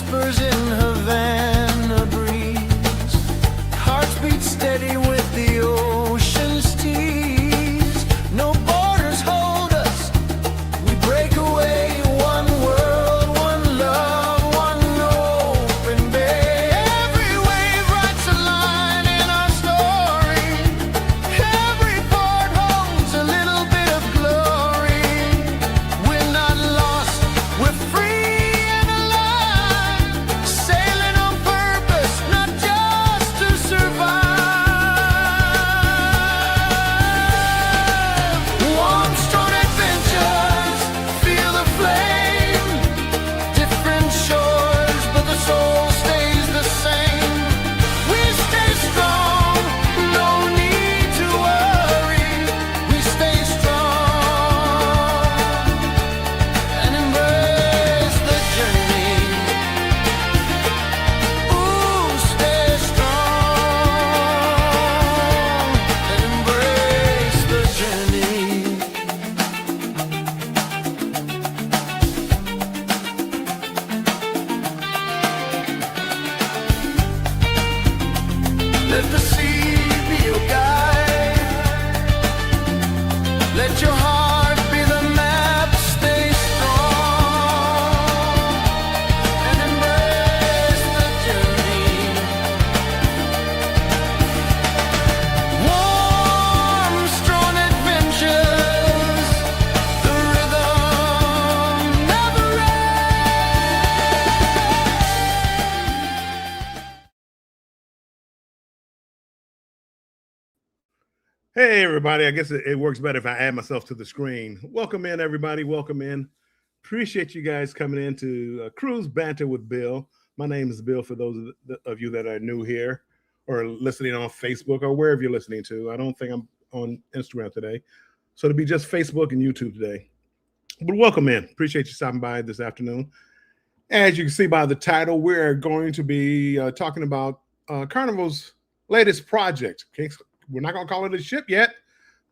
whispers in Havana breeze. Hearts beat steady with the ocean's tease. No borders hold us, we break away. One world, one love, one open bay. Every wave writes a line in our story. Every port holds a little bit of glory. We're not lost, we're free and alive. Sailing on purpose, not just to survive. Warm, strong adventures, feel the flame. Different shores, but the soul stays the same. We stay strong, no need to worry. We stay strong and embrace the journey. Ooh, stay strong and embrace the journey. Let the sea be your guide. Let your heart be the map. Stay strong and embrace the journey. Warm, strong adventures. The rhythm never Hey, everybody. I guess it works better if I add myself to the screen. Welcome in, everybody. Welcome in. Appreciate you guys coming in to Cruise Banter with Bill. My name is Bill for those of you that are new here or listening on Facebook or wherever you're listening to. I don't think I'm on Instagram today. So it'll be just Facebook and YouTube today. But welcome in. Appreciate you stopping by this afternoon. As you can see by the title, we're going to be talking about Carnival's latest project. Okay, we're not going to call it a ship yet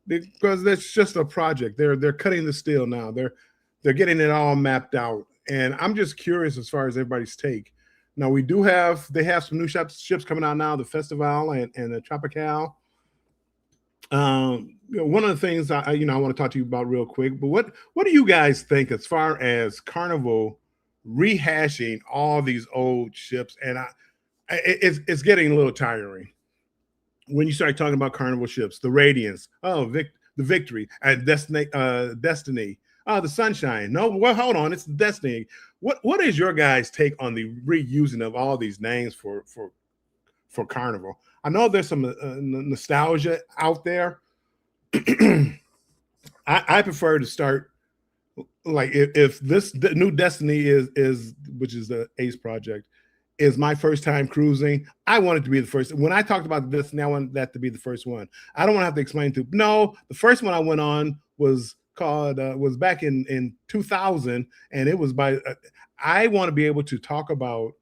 because that's just a project. They're cutting the steel now. They're getting it all mapped out, and I'm just curious as far as everybody's take. Now they have some new ships coming out now, the Festival and the Tropical. One of the things I want to talk to you about real quick. But what do you guys think as far as Carnival rehashing all these old ships? And it's getting a little tiring when you start talking about Carnival ships, the Radiance, the Victory, and Destiny, the Sunshine. No, well, hold on, it's Destiny. What is your guys' take on the reusing of all these names for Carnival? I know there's some nostalgia out there. I prefer to start like if this new Destiny is which is the Ace project is my first time cruising. I want it to be the first. When I talked about this, now I want that to be the first one. I don't want to have to explain to. No, the first one I went on was called was back in 2000, and it was by. I want to be able to talk about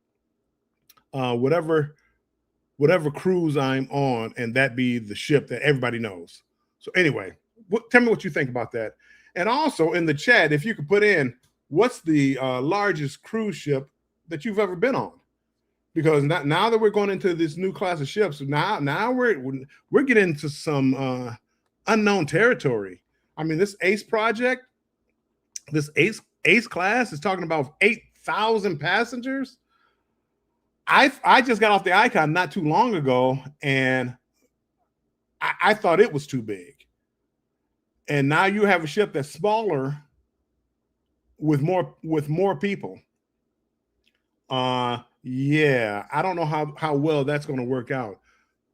whatever cruise I'm on, and that be the ship that everybody knows. So anyway, tell me what you think about that. And also in the chat, if you could put in what's the largest cruise ship that you've ever been on. Because now that we're going into this new class of ships, now we're getting into some unknown territory. I mean, this Ace project, this Ace class is talking about 8,000 passengers. I just got off the Icon not too long ago, and I thought it was too big. And now you have a ship that's smaller with more people. Yeah, I don't know how well that's going to work out.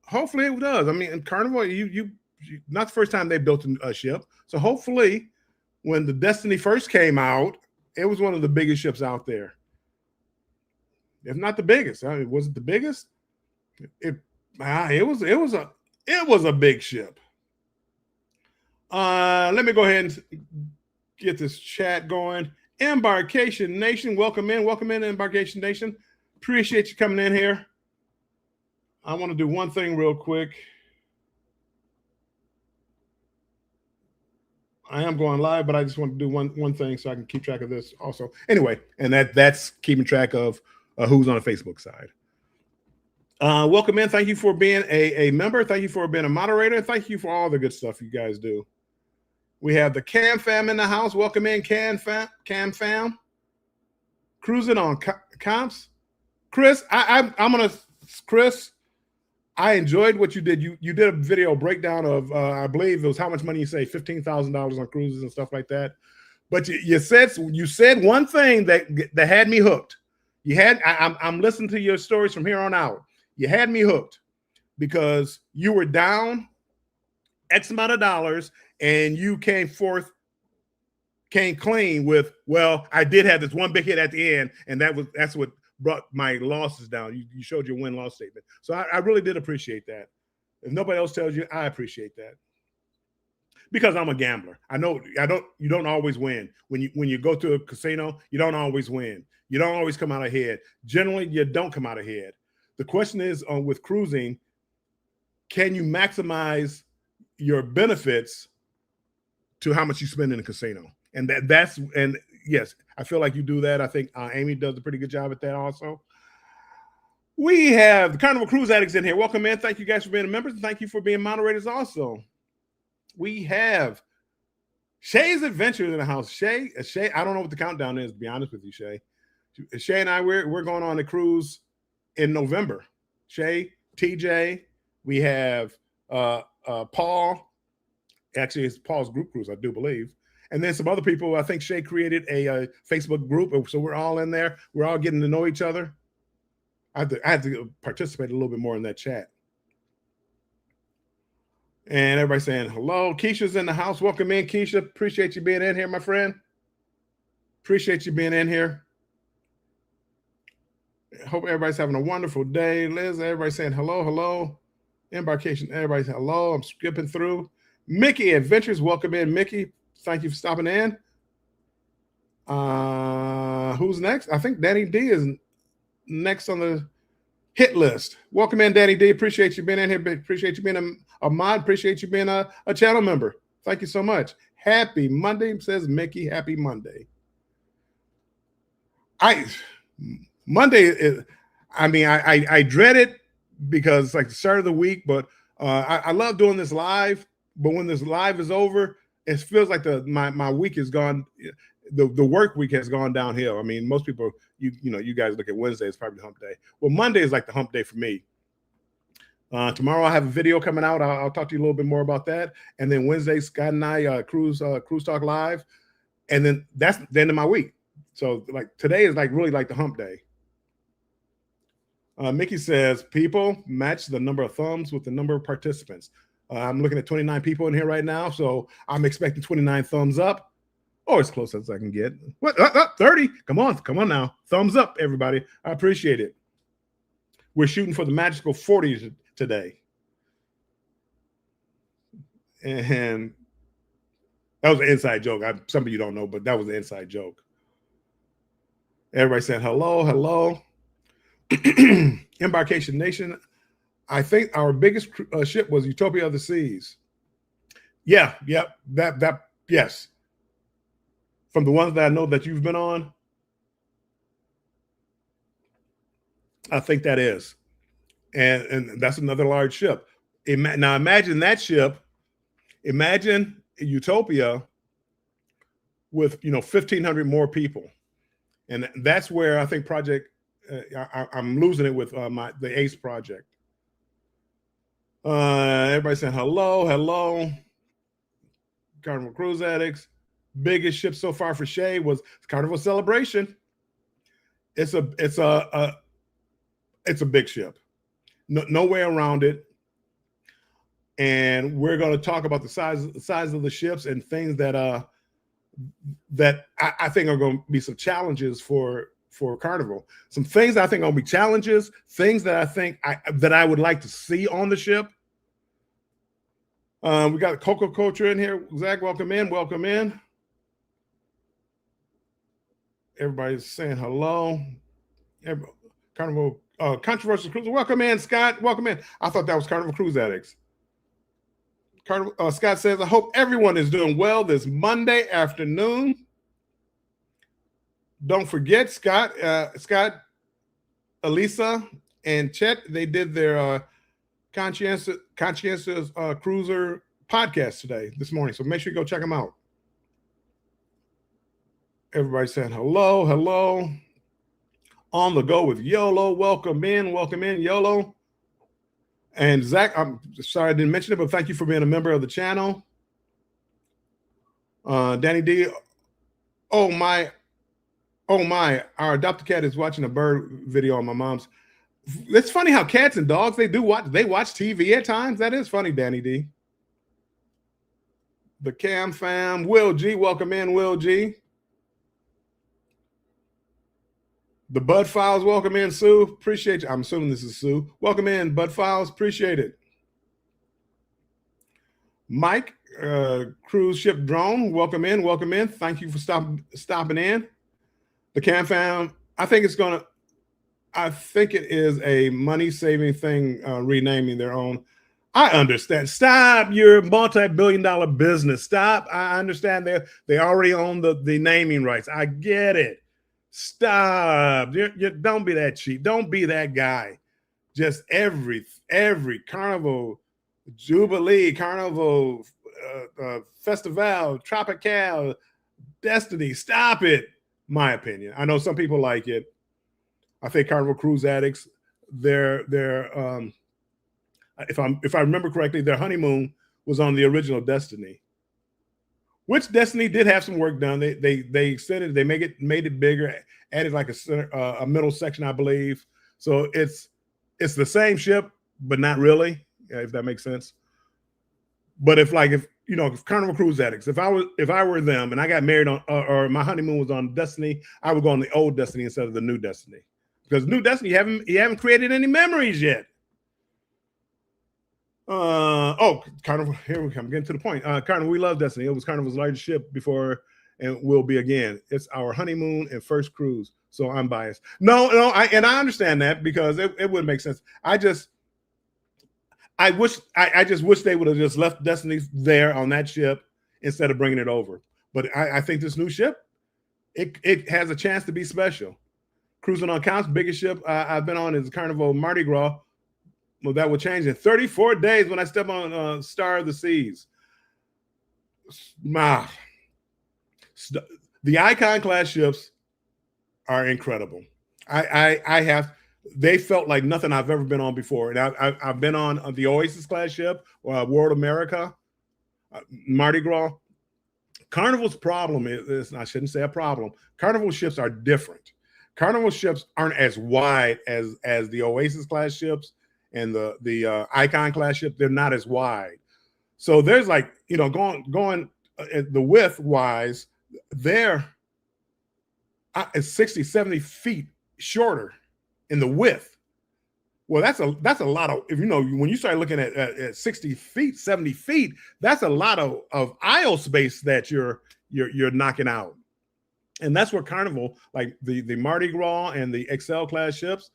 Hopefully it does. I mean, in Carnival, you not the first time they built a ship. So hopefully when the Destiny first came out, it was one of the biggest ships out there. If not the biggest. I mean, was it the biggest? It was a big ship. Let me go ahead and get this chat going. Embarkation Nation, welcome in, Embarkation Nation. Appreciate you coming in here. I want to do one thing real quick. I am going live, but I just want to do one thing so I can keep track of this also. Anyway, and that's keeping track of who's on the Facebook side. Welcome in. Thank you for being a member. Thank you for being a moderator. Thank you for all the good stuff you guys do. We have the Cam Fam in the house. Welcome in, Cam Fam. Cruising on comps. Chris, I'm gonna Chris. I enjoyed what you did. You did a video breakdown of I believe it was how much money you saved, $15,000 on cruises and stuff like that. But you said one thing that had me hooked. I'm listening to your stories from here on out. You had me hooked because you were down X amount of dollars and you came clean with, well, I did have this one big hit at the end, and that's what brought my losses down. You showed your win-loss statement. So I really did appreciate that. If nobody else tells you, I appreciate that. Because I'm a gambler. I know you don't always win. When you go to a casino, you don't always win. You don't always come out ahead. Generally, you don't come out ahead. The question is with cruising, can you maximize your benefits to how much you spend in a casino? And and yes, I feel like you do that. I think Amy does a pretty good job at that also. We have the Carnival Cruise Addicts in here. Welcome in. Thank you guys for being members, and thank you for being moderators also. We have Shay's Adventures in the house. Shay, I don't know what the countdown is, to be honest with you, Shay. Shay and I, we're going on a cruise in November. Shay, TJ, we have Paul. Actually, it's Paul's group cruise, I do believe. And then some other people. I think Shay created a Facebook group, so we're all in there. We're all getting to know each other. I have to participate a little bit more in that chat. And everybody saying hello. Keisha's in the house. Welcome in, Keisha. Appreciate you being in here, my friend. Appreciate you being in here. Hope everybody's having a wonderful day. Liz, everybody saying hello, hello. Embarkation, everybody saying hello. I'm skipping through. Mickey Adventures, welcome in, Mickey. Thank you for stopping in. Who's next? I think Danny D is next on the hit list. Welcome in, Danny D. Appreciate you being in here. Appreciate you being a mod. Appreciate you being a channel member. Thank you so much. Happy Monday, says Mickey. Happy Monday. Monday is, I dread it because it's like the start of the week, but I love doing this live. But when this live is over, it feels like my week is gone. The work week has gone downhill. I mean, most people, you guys look at Wednesday, it's probably the hump day. Well, Monday is like the hump day for me. Tomorrow I have a video coming out. I'll talk to you a little bit more about that. And then Wednesday, Scott and I cruise talk live, and then that's the end of my week. So like today is like really like the hump day. Mickey says, people match the number of thumbs with the number of participants. I'm looking at 29 people in here right now, so I'm expecting 29 thumbs up, or as close as I can get. What? 30? Come on now. Thumbs up, everybody. I appreciate it. We're shooting for the magical 40s today. And that was an inside joke. Some of you don't know, but that was an inside joke. Everybody said hello, hello. Embarkation Nation. I think our biggest ship was Utopia of the Seas. Yeah, that yes. From the ones that I know that you've been on, I think that is, and that's another large ship. Now imagine that ship. Imagine Utopia with 1,500 more people, and that's where I think I'm losing it with the ACE project. Everybody saying hello, hello. Carnival Cruise Addicts. Biggest ship so far for Shay was Carnival Celebration. It's a big ship. No way around it. And we're going to talk about the size of the ships and things that I think are going to be some challenges for Carnival. Some things I think are going to be challenges, things that I think that I would like to see on the ship. We got Coco Culture in here. Zach, welcome in. Welcome in. Everybody's saying hello. Carnival Controversial Cruise. Welcome in, Scott. Welcome in. I thought that was Carnival Cruise Addicts. Scott says, I hope everyone is doing well this Monday afternoon. Don't forget, Scott, Elisa and Chet, they did their conscientious cruiser podcast this morning. So make sure you go check them out. Everybody saying hello, hello. On the go with YOLO. Welcome in, YOLO. And Zach, I'm sorry I didn't mention it, but thank you for being a member of the channel. Danny D. Oh my, our adopted cat is watching a bird video on my mom's. It's funny how cats and dogs, they watch TV at times. That is funny, Danny D. The Cam Fam, Will G, welcome in, Will G. The Bud Files, welcome in, Sue. Appreciate you. I'm assuming this is Sue. Welcome in, Bud Files. Appreciate it. Mike, cruise ship drone, welcome in, welcome in. Thank you for stopping in. The Cam Fam, I think it is a money-saving thing, renaming their own. I understand. Stop your multi-billion-dollar business. Stop. I understand they already own the naming rights. I get it. Stop. Don't be that cheap. Don't be that guy. Just every Carnival, Jubilee, Carnival, Festival, Tropical, Destiny. Stop it. My opinion. I know some people like it. I think Carnival Cruise Addicts, if I remember correctly, their honeymoon was on the original Destiny. Which Destiny did have some work done. They extended, they made it bigger, added like a middle section, I believe. So it's the same ship, but not really, if that makes sense. But if Carnival Cruise Addicts, if I were them and I got married on or my honeymoon was on Destiny, I would go on the old Destiny instead of the new Destiny. Because new Destiny, you haven't created any memories yet. Carnival, here we come, getting to the point. Carnival, we love Destiny. It was Carnival's largest ship before and will be again. It's our honeymoon and first cruise. So I'm biased. No, I understand that because it wouldn't make sense. I just wish they would have just left Destiny there on that ship instead of bringing it over. But I think this new ship, it has a chance to be special. Cruising on Count's biggest ship I've been on is Carnival Mardi Gras. Well, that will change in 34 days when I step on Star of the Seas. The Icon class ships are incredible. They felt like nothing I've ever been on before. And I've been on the Oasis class ship, World America, Mardi Gras. Carnival's problem is, I shouldn't say a problem. Carnival ships are different. Carnival ships aren't as wide as the Oasis class ships and the Icon class ship. They're not as wide. So there's going the width wise, they're 60, 70 feet shorter in the width. Well, that's a lot of, when you start looking at 60 feet, 70 feet, that's a lot of aisle space that you're knocking out. And that's where Carnival, like the Mardi Gras and the Excel class ships,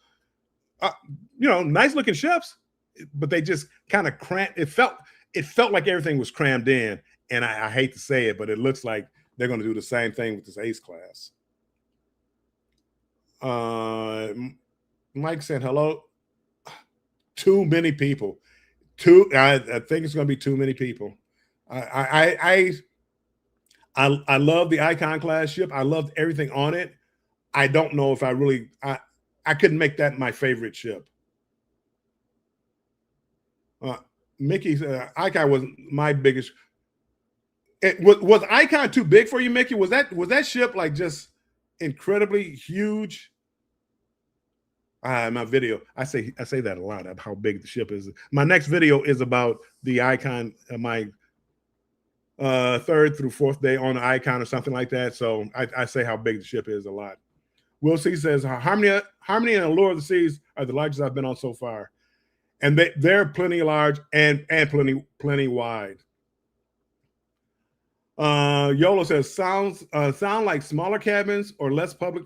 nice looking ships, but they just kind of cramped. It felt like everything was crammed in. And I hate to say it, but it looks like they're going to do the same thing with this Ace class. Mike said hello. Too many people. I think it's going to be too many people. I love the Icon class ship. I loved everything on it. I don't know if I couldn't make that my favorite ship. Mickey said Icon was my biggest. Was Icon too big for you, Mickey? Was that ship like just incredibly huge? My video, I say that a lot of how big the ship is. My next video is about the Icon, my third through fourth day on the Icon or something like that. So I say how big the ship is a lot. Will C says Harmony and Allure of the Seas are the largest I've been on so far, and they're plenty large and plenty wide. YOLO says sound like smaller cabins or less public.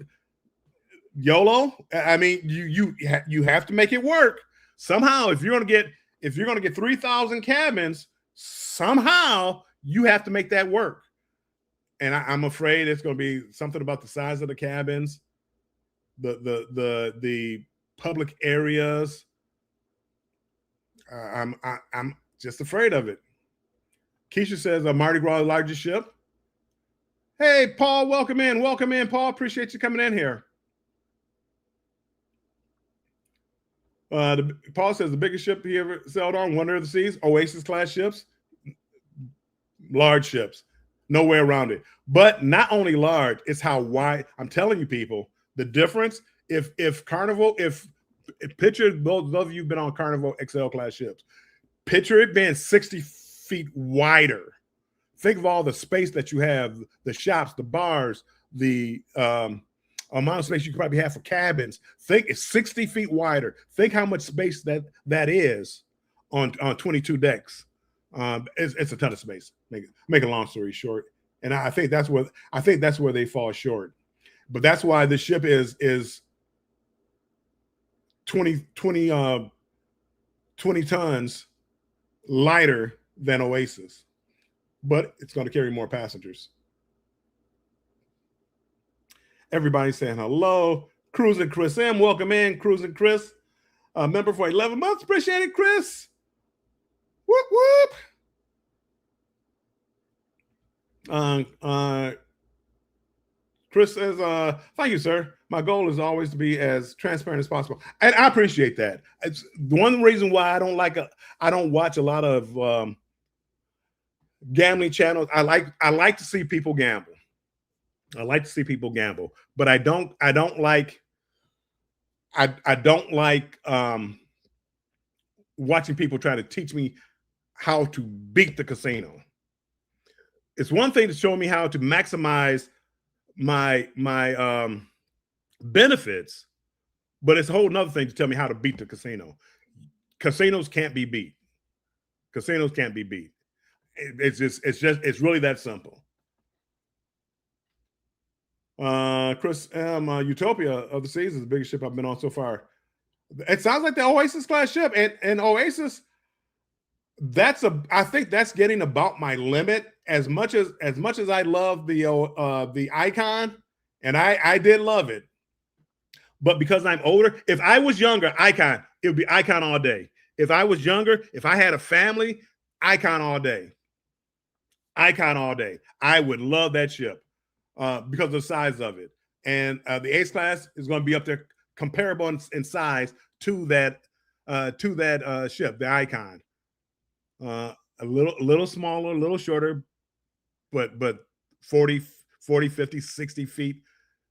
YOLO, I mean, you have to make it work somehow. If you're gonna get 3,000 cabins, somehow you have to make that work. And I'm afraid it's going to be something about the size of the cabins, the public areas. I'm just afraid of it. Keisha says a Mardi Gras largest ship. Hey, Paul, welcome in. Welcome in, Paul. Appreciate you coming in here. Paul says the biggest ship he ever sailed on, Wonder of the Seas, Oasis class ships, large ships, no way around it. But not only large, it's how wide. I'm telling you, people, the difference. If Carnival, if picture those of you who've been on Carnival XL class ships, picture it being 60 feet wider. Think of all the space that you have, the shops, the bars, the amount of space you could probably have for cabins. Think it's 60 feet wider. Think how much space that is on 22 decks. It's a ton of space. Make a long story short, and I think that's where they fall short. But that's why the ship is 20 tons lighter than Oasis, but it's going to carry more passengers. Everybody's saying hello. Cruising Chris M, welcome in. Cruising Chris, member for 11 months. Appreciate it, Chris. Whoop whoop. Chris says, thank you, sir. My goal is always to be as transparent as possible. And I appreciate that. It's one reason why I don't watch a lot of gambling channels. I like to see people gamble. I like to see people gamble, but I don't like watching people try to teach me how to beat the casino. It's one thing to show me how to maximize my benefits, but it's a whole nother thing to tell me how to beat the casino. Casinos can't be beat. Casinos can't be beat. It's really that simple. Chris M, Utopia of the Seas is the biggest ship I've been on so far. It sounds like the Oasis class ship, and Oasis. I think that's getting about my limit. As much as I love the Icon, and I did love it, but because I'm older, if I was younger, Icon, it would be Icon all day. If I was younger, if I had a family, Icon all day. Icon all day. I would love that ship because of the size of it, and the Ace class is going to be up there comparable in size to that ship, the Icon. A little smaller, a little shorter, but 40, 50, 60 feet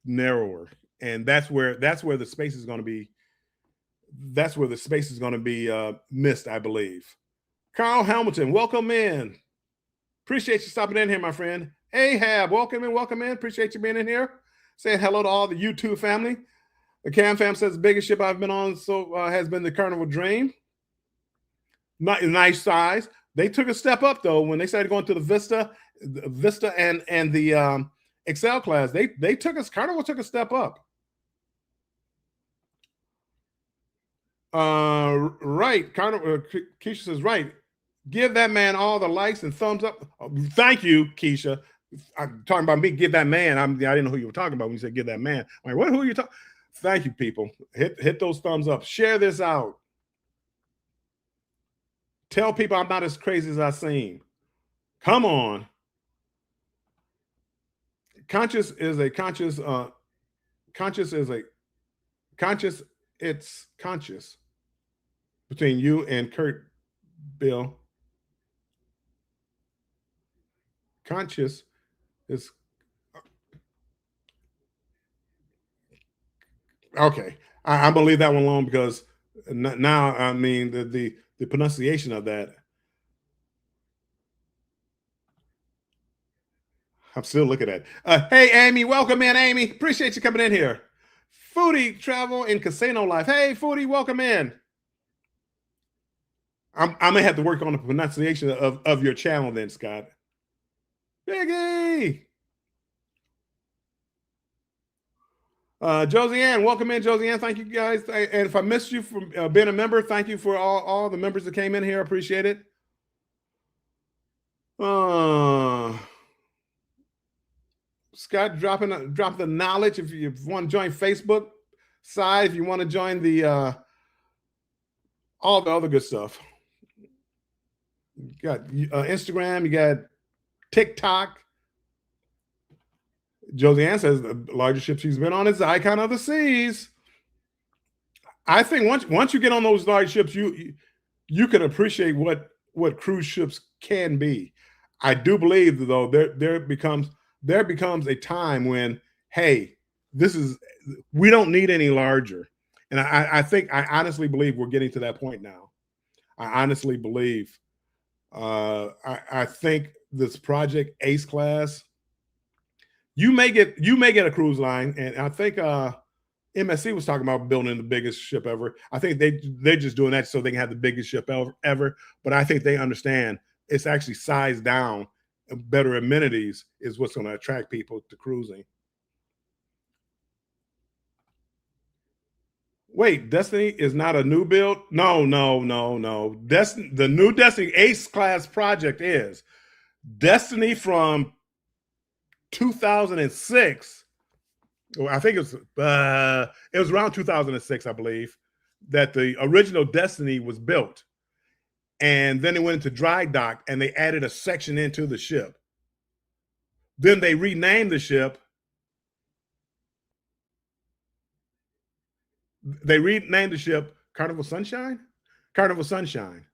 narrower. And that's where the space is going to be. That's where the space is going to be missed, I believe. Carl Hamilton, welcome in. Appreciate you stopping in here, my friend. Ahab, welcome in. Appreciate you being in here. Saying hello to all the YouTube family. The Cam fam says the biggest ship I've been on has been the Carnival Dream. Not nice size. They took a step up though when they started going to the Vista and the Excel class. Carnival took a step up. Right. Carnival. Keisha says right. Give that man all the likes and thumbs up. Oh, thank you, Keisha. I'm talking about me. Give that man. I didn't know who you were talking about when you said give that man. I'm like, who are you talking? Thank you, people. Hit those thumbs up. Share this out. Tell people I'm not as crazy as I seem. Come on. Conscious. It's conscious between you and Kurt, Bill. Conscious is okay. I'm gonna leave that one alone because now I mean the pronunciation of that. I'm still looking at it. Hey, Amy, welcome in, Amy. Appreciate you coming in here. Foodie Travel and Casino Life. Hey, Foodie, welcome in. I'm gonna have to work on the pronunciation of your channel then, Scott. Biggie. Josianne, welcome in, Josianne. Thank you, guys. And if I missed you from being a member, thank you for all the members that came in here. Appreciate it. Scott, drop the knowledge. If you want to join Facebook, If you want to join the all the other good stuff. You got Instagram, you got TikTok. Josiane says the largest ship she's been on is the Icon of the Seas. I think once you get on those large ships, you can appreciate what cruise ships can be. I do believe though there becomes a time when, hey, we don't need any larger. And I honestly believe we're getting to that point now. I honestly believe I think this Project Ace class, you may get a cruise line, and I think MSC was talking about building the biggest ship ever. I think they're just doing that so they can have the biggest ship ever. But I think they understand it's actually sized down. Better amenities is what's going to attract people to cruising. Wait, Destiny is not a new build? No. The new Destiny Ace class project is Destiny from 2006. I think it was around 2006, I believe, that the original Destiny was built. And then it went into dry dock and they added a section into the ship. Then they renamed the ship. They renamed the ship Carnival Sunshine? Carnival Sunshine,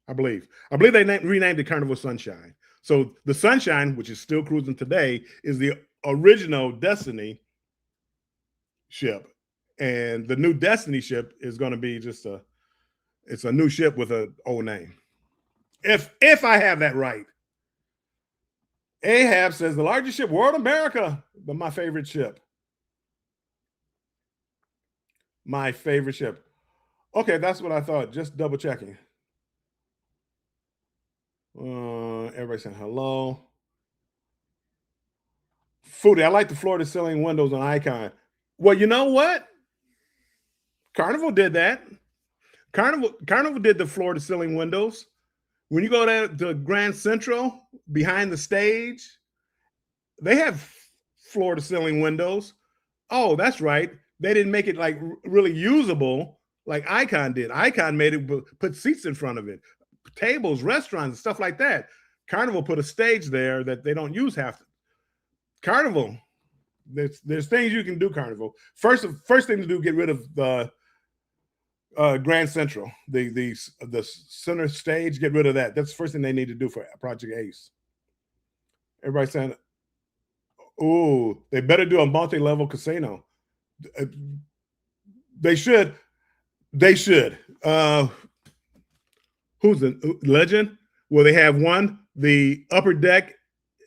I believe. I believe they renamed it Carnival Sunshine. So the Sunshine, which is still cruising today, is the original Destiny ship. And the new Destiny ship is going to be just it's a new ship with an old name. If I have that right. Ahab says the largest ship, World America, but my favorite ship. My favorite ship. Okay, that's what I thought. Just double checking. Everybody saying hello. Foodie, I like the floor to ceiling windows on Icon. Well, you know what? Carnival did that. Carnival did the floor to ceiling windows. When you go to Grand Central behind the stage, they have floor to ceiling windows. Oh, that's right. They didn't make it like really usable like Icon did. Icon made it put seats in front of it, tables, restaurants, stuff like that. Carnival put a stage there that they don't use half. Carnival, there's things you can do. Carnival first thing to do, get rid of the Grand Central, the center stage. Get rid of that. That's the first thing they need to do for Project Ace. Everybody saying, "Oh, they better do a multi-level casino." They should. Who's the legend? Well, they have one. The upper deck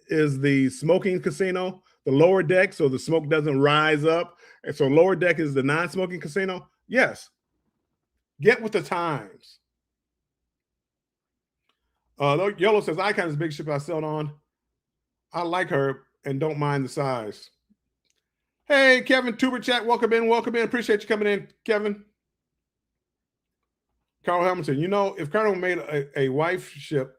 is the smoking casino. The lower deck, so the smoke doesn't rise up. And so lower deck is the non-smoking casino. Yes. Get with the times. Yellow says, Icon is a big ship I sailed on. I like her and don't mind the size. Hey, Kevin, Tuber Chat, welcome in. Appreciate you coming in, Kevin. Carl Hamilton, if Carnival made a wife ship,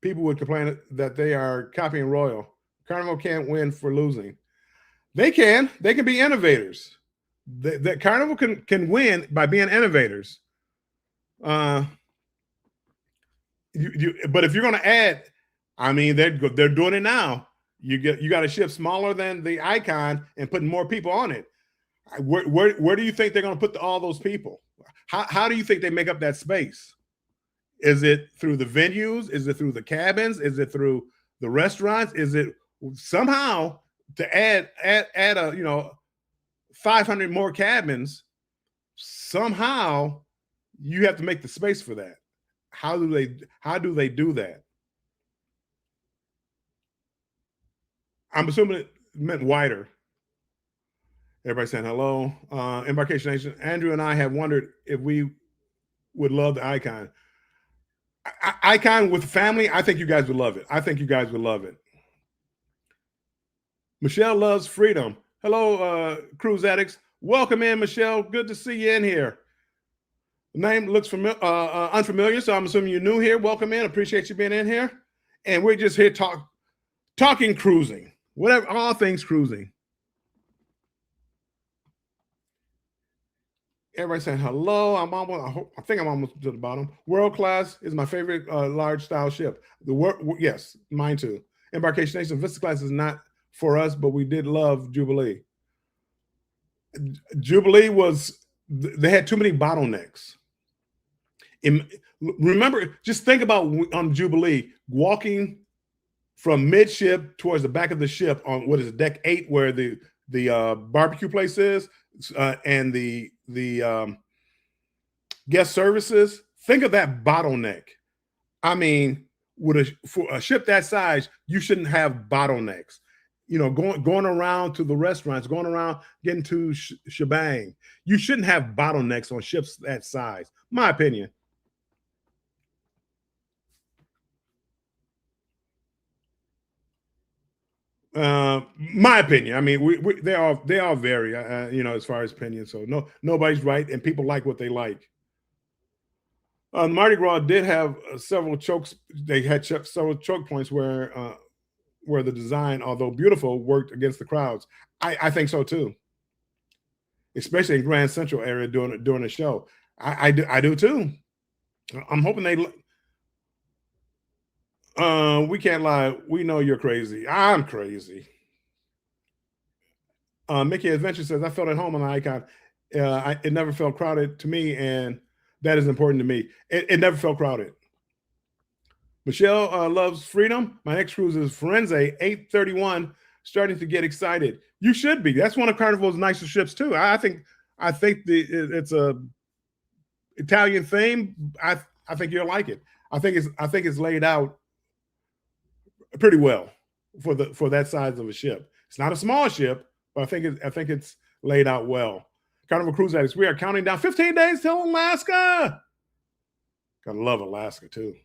people would complain that they are copying Royal. Carnival can't win for losing. They can. They can be innovators. That Carnival can win by being innovators. But if you're going to add, I mean, they're doing it now. You got a ship smaller than the Icon and putting more people on it. Where do you think they're going to put all those people? How do you think they make up that space? Is it through the venues? Is it through the cabins? Is it through the restaurants? Is it somehow to add a 500 more cabins? Somehow you have to make the space for that. How do they do that? I'm assuming it meant wider. Everybody saying hello. Embarkation Nation. Andrew and I have wondered if we would love the Icon. Icon with family, I think you guys would love it. Michelle loves freedom. Hello, cruise addicts. Welcome in, Michelle. Good to see you in here. The name looks unfamiliar, so I'm assuming you're new here. Welcome in. Appreciate you being in here. And we're just here talking cruising. Whatever, all things cruising. Everybody saying hello. I think I'm almost to the bottom. World class is my favorite large style ship. Yes, mine too. Embarkation Nation. Vista class is not for us, but we did love Jubilee. Jubilee was, they had too many bottlenecks. Remember, just think about on Jubilee walking from midship towards the back of the ship on what is it, deck 8, where the barbecue place is, and the guest services. Think of that bottleneck. I mean, for a ship that size, you shouldn't have bottlenecks. Going around to the restaurants, going around getting to shebang. You shouldn't have bottlenecks on ships that size. My opinion. My opinion. I mean, they all vary. As far as opinions. So nobody's right, and people like what they like. Mardi Gras did have several chokes. They had several choke points where the design, although beautiful, worked against the crowds. I think so too, especially in Grand Central area during the show. I do too. I'm hoping they. We can't lie. We know you're crazy. I'm crazy. Mickey Adventure says, I felt at home on the Icon. It never felt crowded to me, and that is important to me. It never felt crowded. Michelle loves freedom. My next cruise is Firenze, 831. Starting to get excited. You should be. That's one of Carnival's nicer ships too. I think it's a Italian theme. I think you'll like it. I think it's laid out pretty well for that size of a ship. It's not a small ship, but I think it's laid out well. Carnival Cruise Addicts, we are counting down 15 days till Alaska. Gotta love Alaska too.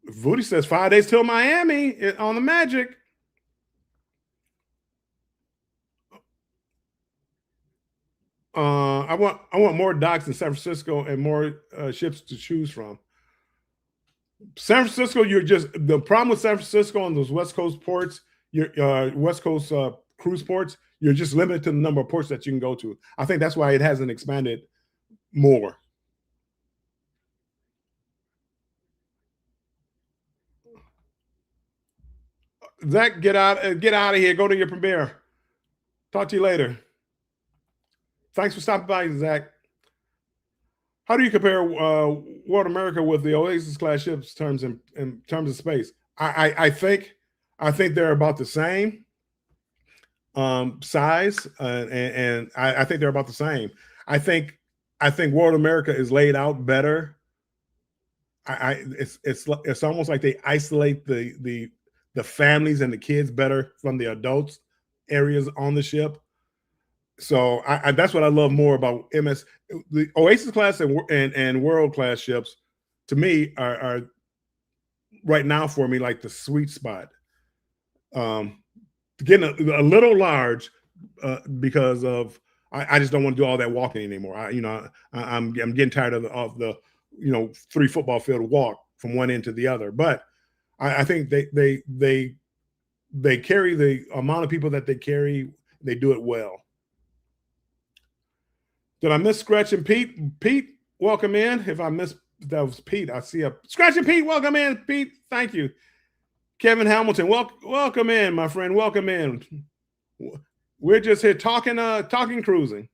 Voody says 5 days till Miami on the Magic. I want more docks in San Francisco and more ships to choose from. San Francisco, the problem with San Francisco and those West Coast ports, your West Coast cruise ports, you're just limited to the number of ports that you can go to. I think that's why it hasn't expanded more. Zach, get out of here. Go to your premiere. Talk to you later. Thanks for stopping by, Zach. How do you compare World America with the Oasis class ships in terms of space? I think they're about the same size, and I think they're about the same. I think World America is laid out better. It's almost like they isolate the families and the kids better from the adults areas on the ship. So that's what I love more about the Oasis class and World class ships. To me, are right now for me like the sweet spot. Getting a little large because of I just don't want to do all that walking anymore. I'm getting tired of the 3 football field walk from one end to the other. But I think they carry the amount of people that they carry. They do it well. Did I miss Scratch and Pete? Pete, welcome in. If I missed, that was Pete. I see a Scratch and Pete. Welcome in, Pete. Thank you. Kevin Hamilton, welcome in, my friend. Welcome in. We're just here talking cruising.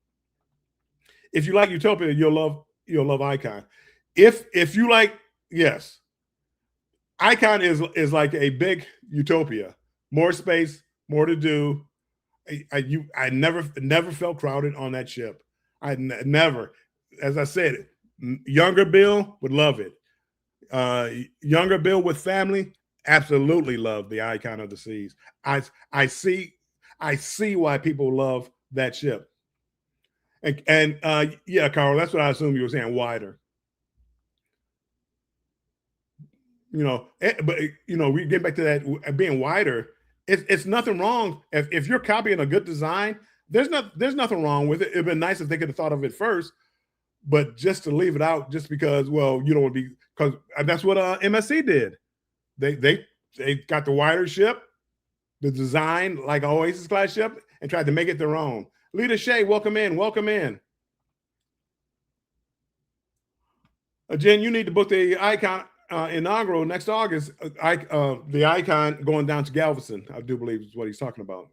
If you like Utopia, you'll love Icon. If you like, yes, Icon is like a big Utopia. More space, more to do. I never felt crowded on that ship. I never, as I said, younger Bill would love it. Younger Bill with family, absolutely love the Icon of the Seas. I see why people love that ship. And yeah, Carl, that's what I assume you were saying, wider. But we get back to that being wider. It's nothing wrong if you're copying a good design. There's nothing wrong with it. It'd been nice if they could have thought of it first, but just to leave it out just because, well, you don't want to be, because that's what MSC did. They got the wider ship, the design like Oasis class ship, and tried to make it their own. Lita Shea, welcome in. Welcome in. Jen, you need to book the Icon inaugural next August. The Icon going down to Galveston, I do believe is what he's talking about.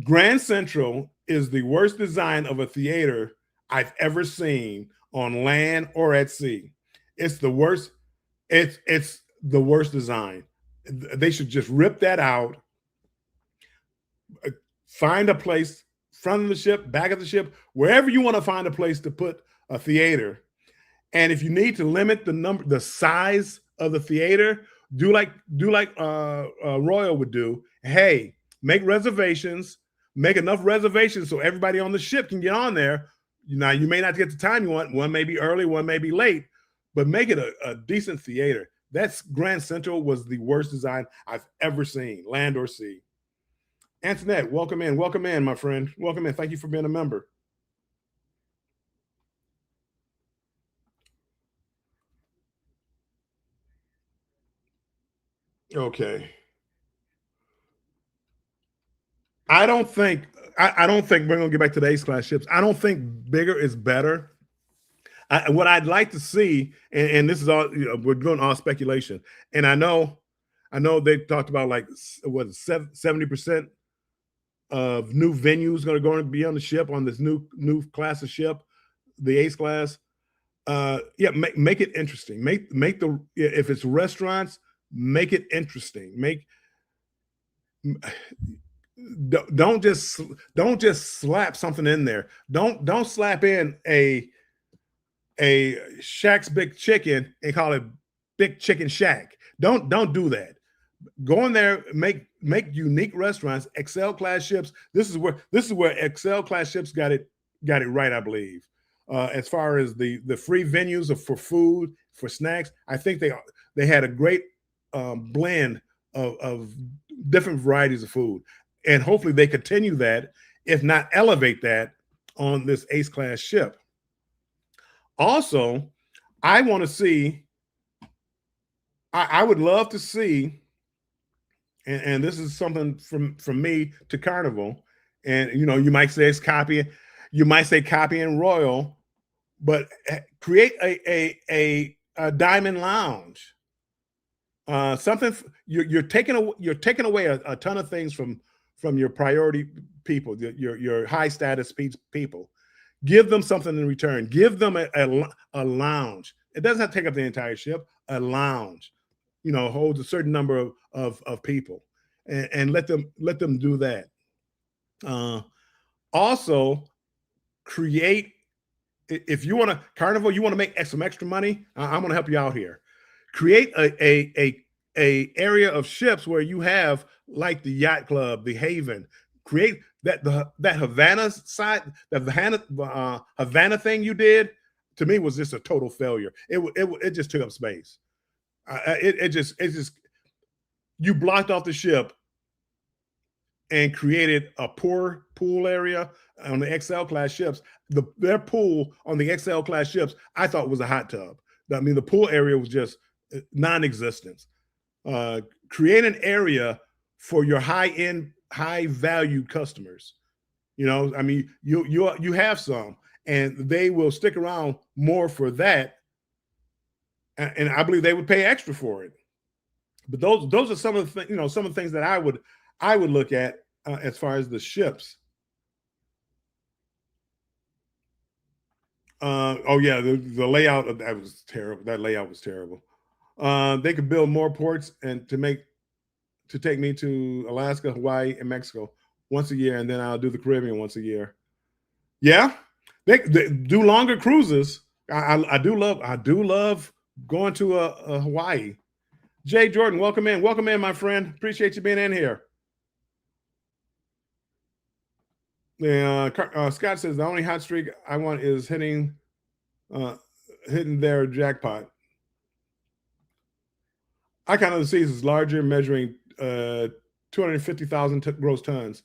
Grand Central is the worst design of a theater I've ever seen on land or at sea. It's the worst. It's the worst design. They should just rip that out. Find a place, front of the ship, back of the ship, wherever you want to find a place to put a theater. And if you need to limit the size of the theater, do like Royal would do. Hey, make reservations, make enough reservations so everybody on the ship can get on there. Now, you may not get the time you want. One may be early, one may be late, but make it a decent theater. That's Grand Central was the worst design I've ever seen, land or sea. Antoinette, welcome in. Welcome in, my friend. Welcome in. Thank you for being a member. Okay. I don't think we're gonna get back to the Ace class ships. I don't think bigger is better. What I'd like to see, and this is all we're doing all speculation, and I know they talked about like what 70% of new venues going to be on the ship on this new class of ship, the Ace class. Yeah, make it interesting. Make the if it's restaurants, make it interesting. Don't just slap something in there. Don't slap in a Shack's Big Chicken and call it Big Chicken Shack. Don't do that. Go in there, make unique restaurants, Excel class ships. This is where Excel class ships got it right, I believe. As far as the free venues for food, for snacks, I think they had a great blend of different varieties of food, and hopefully they continue that, if not elevate that, on this Ace class ship. Also, I want to see. I would love to see, and this is something from me to Carnival, and you might say it's copying Royal, but create a Diamond Lounge. Something you're taking away a ton of things from your priority people, your high status people. Give them something in return. Give them a lounge. It doesn't have to take up the entire ship. A lounge, holds a certain number of people, and let them do that. Also, create, if you want to Carnival, you want to make some extra money. I'm going to help you out here. Create a area of ships where you have like the Yacht Club, the Haven. Create that Havana side, the Havana thing you did, to me, was just a total failure. It just took up space. It just you blocked off the ship and created a poor pool area on the XL class ships. Their pool on the XL class ships, I thought, was a hot tub. I mean, the pool area was just non-existent. Create an area for your high-end, high-valued customers. I mean, you have some, and they will stick around more for that, and I believe they would pay extra for it. But those are some of the some of the things that I would look at as far as the ships. Oh yeah, the layout of that was terrible. That layout was terrible. They could build more ports and to take me to Alaska, Hawaii, and Mexico once a year, and then I'll do the Caribbean once a year. Yeah, they do longer cruises. I do love going to a Hawaii. Jay Jordan, welcome in, my friend. Appreciate you being in here. Scott says the only hot streak I want is hitting their jackpot. Icon of the Seas is larger, measuring 250,000 gross tons,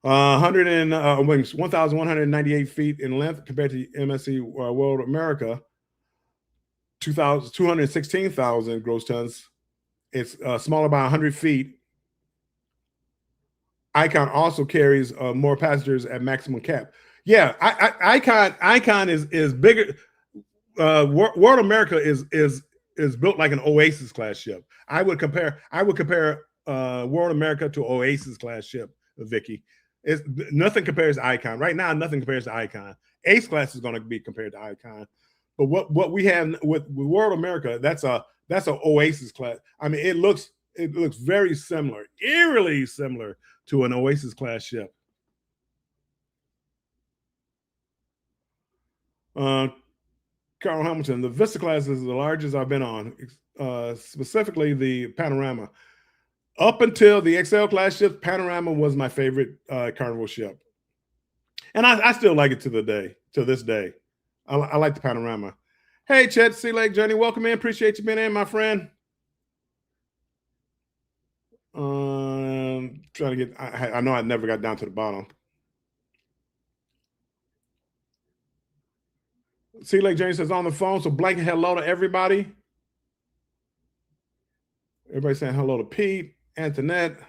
1,198 feet in length compared to MSC World America, 216,000 gross tons. It's smaller by 100 feet. Icon also carries more passengers at maximum cap. Yeah, Icon is bigger. World America is built like an Oasis class ship. I would compare World America to Oasis class ship, Vicky. It's nothing compares to Icon right now. Nothing compares to Icon. Ace class is going to be compared to Icon, but what we have with World America, that's a Oasis class. I mean, it looks very similar, eerily similar to an Oasis class ship. Uh, Carl Hamilton, the Vista class is the largest I've been on, specifically the Panorama. Up until the XL class ship, Panorama was my favorite Carnival ship, and I still like it to this day. I like the Panorama. Hey, Chet, Sea Lake Journey, welcome in. Appreciate you being in, my friend. Trying to get. I know I never got down to the bottom. Sea Lake Journey says on the phone, so blanket hello to everybody. Everybody saying hello to Pete, Antoinette.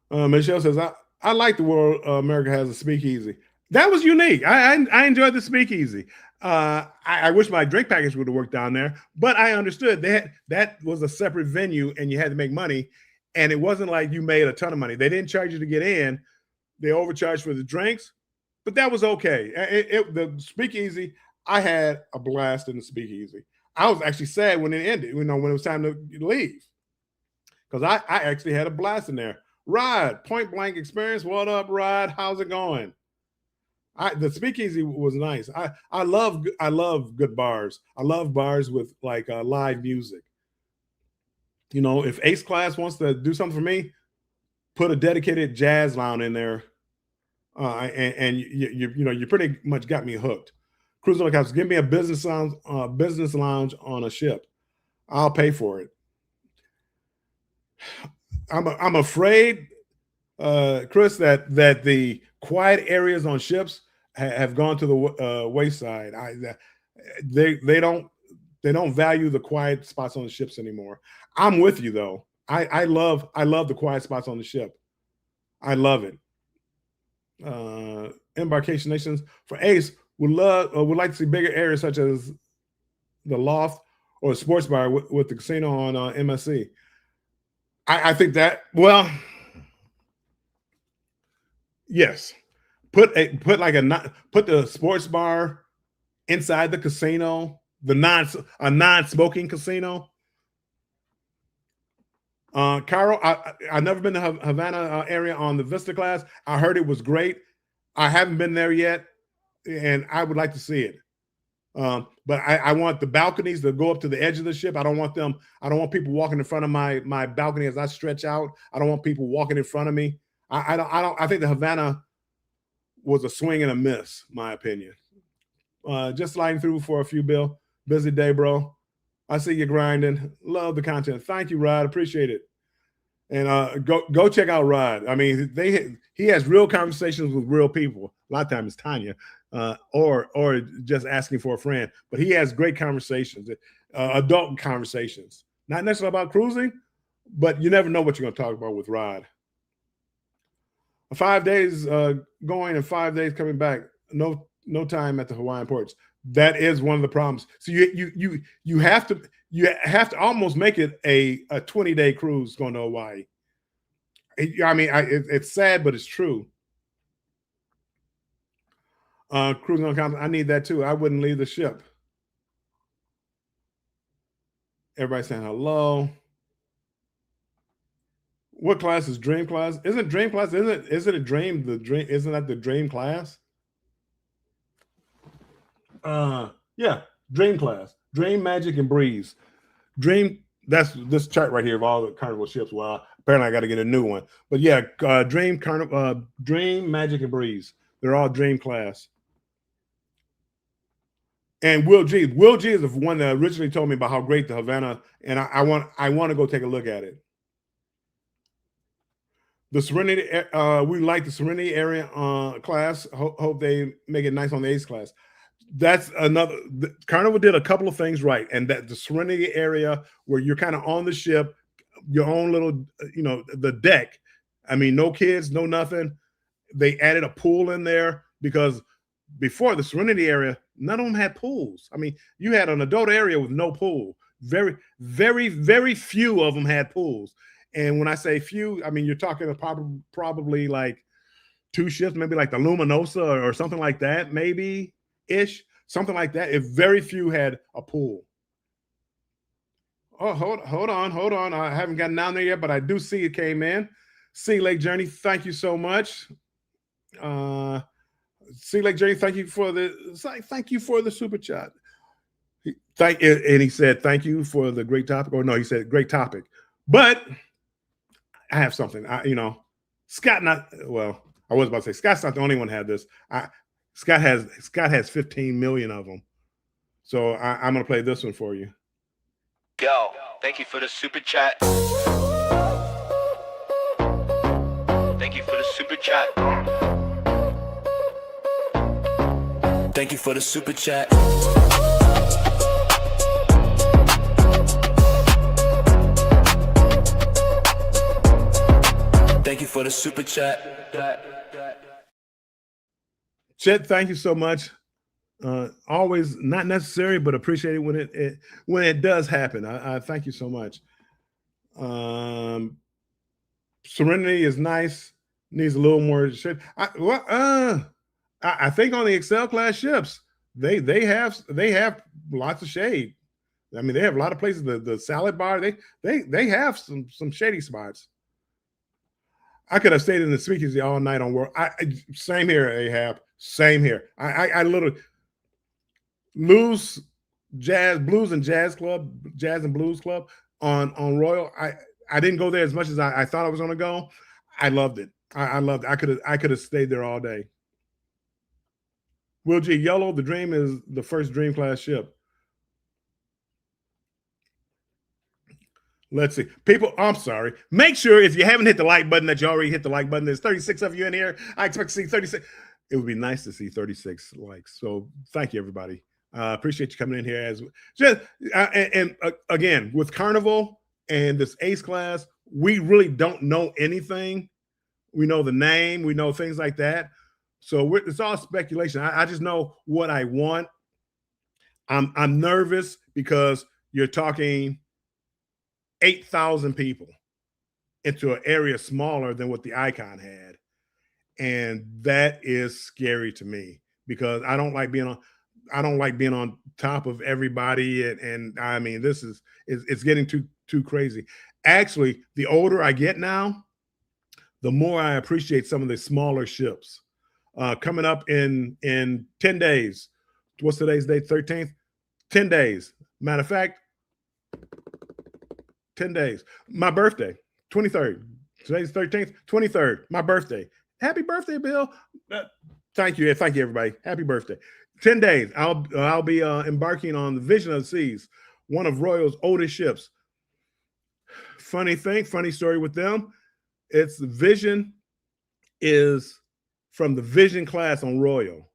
Michelle says, I like the world America has a speakeasy. That was unique. I enjoyed the speakeasy. I wish my drink package would have worked down there, but I understood that was a separate venue and you had to make money. And it wasn't like you made a ton of money. They didn't charge you to get in. They overcharged for the drinks, but that was okay. The speakeasy, I had a blast in the speakeasy. I was actually sad when it ended, when it was time to leave. Because I actually had a blast in there. Rod, point blank experience. What up, Rod? How's it going? The speakeasy was nice. I love good bars. I love bars with like live music. You know, if Ace Class wants to do something for me, put a dedicated jazz lounge in there, and you pretty much got me hooked. Cruising on the Couch, give me a business lounge on a ship. I'll pay for it. I'm afraid, Chris, that the quiet areas on ships have gone to the wayside. They don't value the quiet spots on the ships anymore. I'm with you though. I love the quiet spots on the ship. I love it. Embarkation Nations for Ace would like to see bigger areas such as the loft or the sports bar with the casino on MSC. I think that, well, yes, put the sports bar inside the casino, a non-smoking casino. Carol, I've never been to Havana area on the Vista class. I heard it was great. I haven't been there yet, and I would like to see it. But I want the balconies to go up to the edge of the ship. I don't want people walking in front of my balcony as I stretch out. I don't want people walking in front of me. I think the Havana was a swing and a miss, my opinion. Just sliding through for a few, Bill. Busy day, bro. I see you grinding. Love the content. Thank you, Rod. Appreciate it. And go check out Rod. I mean, he has real conversations with real people. A lot of times it's Tanya, or just asking for a friend. But he has great conversations, adult conversations. Not necessarily about cruising, but you never know what you're going to talk about with Rod. 5 days going and 5 days coming back. No time at the Hawaiian ports. That is one of the problems. So you have to almost make it a 20-day cruise going to Hawaii. I mean, it's sad, but it's true. Cruising on Continent, I need that too. I wouldn't leave the ship. Everybody saying hello. What class is Dream class? Isn't Dream class? Is it a Dream? Isn't that the Dream class? Yeah, Dream class, Dream, Magic, and Breeze. Dream. That's this chart right here of all the Carnival ships. Well, apparently I got to get a new one. But yeah, Dream, Carnival, Dream, Magic, and Breeze. They're all Dream class. And Will G is the one that originally told me about how great the Havana, and I want to go take a look at it. The Serenity, we like the Serenity area class. Hope they make it nice on the Ace class. That's another. Carnival did a couple of things right, and that the Serenity area where you're kind of on the ship, your own little, the deck. I mean, no kids, no nothing. They added a pool in there because before the Serenity area, none of them had pools. I mean, you had an adult area with no pool. Very, very, very few of them had pools. And when I say few, I mean, you're talking probably like 2 shifts, maybe like the Luminosa or something like that, maybe ish, something like that. If very few had a pool. Oh, hold on. I haven't gotten down there yet, but I do see it came in. Sea Lake Journey, thank you so much. Sea Lake Journey, thank you for the super chat. And he said thank you for the great topic. Or no, he said great topic. But I have something. Scott I was about to say Scott's not the only one had this. Scott has 15 million of them. So I'm gonna play this one for you. Yo, thank you for the super chat. Thank you for the super chat. Thank you for the super chat. Thank you for the super chat. Chet, thank you so much. Always not necessary, but appreciate it when it does happen. I thank you so much. Serenity is nice. Needs a little more shit. I think on the Excel class ships, they have lots of shade. I mean, they have a lot of places. The salad bar, they have some shady spots. I could have stayed in the speakeasy all night on work. Same here, Ahab. Same here. I literally blues and blues club on Royal. I didn't go there as much as I thought I was going to go. I loved it. I loved it. I could have stayed there all day. Will G, Yellow, the Dream is the first Dream class ship. Let's see. People, I'm sorry. Make sure if you haven't hit the like button that you already hit the like button. There's 36 of you in here. I expect to see 36. It would be nice to see 36 likes. So thank you, everybody. Appreciate you coming in here. Again, with Carnival and this Ace class, we really don't know anything. We know the name. We know things like that. So it's all speculation. I just know what I want. I'm nervous because you're talking 8,000 people into an area smaller than what the Icon had. And that is scary to me because I don't like being on top of everybody. And I mean, it's getting too crazy. Actually, the older I get now, the more I appreciate some of the smaller ships. Coming up in 10 days. What's today's date? 13th? 10 days. Matter of fact, 10 days. My birthday, 23rd. Today's 13th, 23rd. My birthday. Happy birthday, Bill. Thank you. Thank you, everybody. Happy birthday. 10 days. I'll be embarking on the Vision of the Seas, one of Royal's oldest ships. Funny story with them. It's the Vision is from the Vision class on Royal.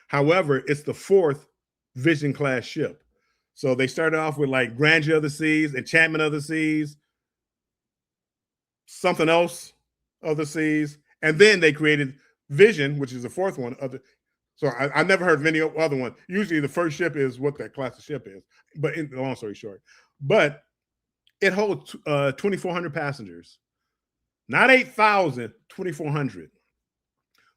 However, it's the 4th Vision class ship. So they started off with like Grandeur of the Seas, Enchantment of the Seas, something else of the seas. And then they created Vision, which is the 4th one. So I never heard of any other one. Usually the first ship is what that class of ship is. But long story short. But it holds 2,400 passengers. Not 8,000, 2,400.